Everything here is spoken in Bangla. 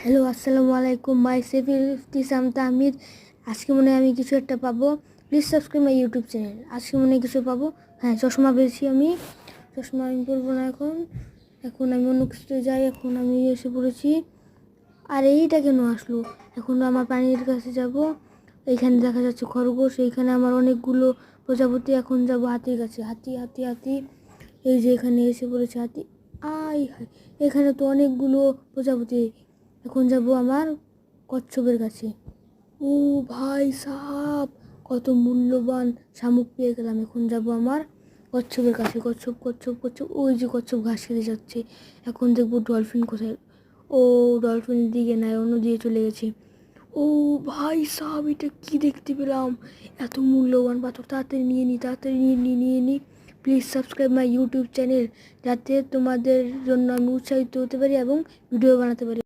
হ্যালো, আসসালামু আলাইকুম। মাই সেফিল ইফতিসাম তাহমিদ। আজকে মনে হয় আমি কিছু একটা পাবো। Please subscribe my YouTube channel. আজকে মনে হয় কিছু পাবো। হ্যাঁ, চশমা পেয়েছি আমি। চশমা আমি পরবো না এখন। এখন আমি অন্য কিছুতে যাই। এখন আমি এসে পড়েছি। আর এইটা কেন আসলো? এখন আমার পানির কাছে যাব। এইখানে দেখা যাচ্ছে খরগোশ। এইখানে আমার অনেকগুলো প্রজাপতি। এখন যাব হাতির কাছে। হাতি হাতি হাতি। এই যে এখানে এসে পড়েছে হাতি। আয় হায়, এখানে তো অনেকগুলো প্রজাপতি। এখন যাব আমার কচ্ছপের কাছে। ও ভাই সাহাব, কত মূল্যবান শামুক পেয়ে গেলাম। এখন যাব আমার কচ্ছপের কাছে। কচ্ছপ কচ্ছপ কচ্ছপ, ওই যে কচ্ছপ ঘাস খেতে যাচ্ছে। এখন দেখবো ডলফিন কোথায়। ও, ডলফিনের দিকে নাই, অন্য দিকে চলে গেছে। ও ভাই সাহাব, এটা কি দেখতে পেলাম? এত মূল্যবান পাথর, তাড়াতাড়ি নিয়ে নিই, তাড়াতাড়ি নিয়ে নিই। Please subscribe my YouTube channel, যাতে তোমাদের জন্য আমি উৎসাহিত হতে পারি এবং ভিডিও বানাতে পারি।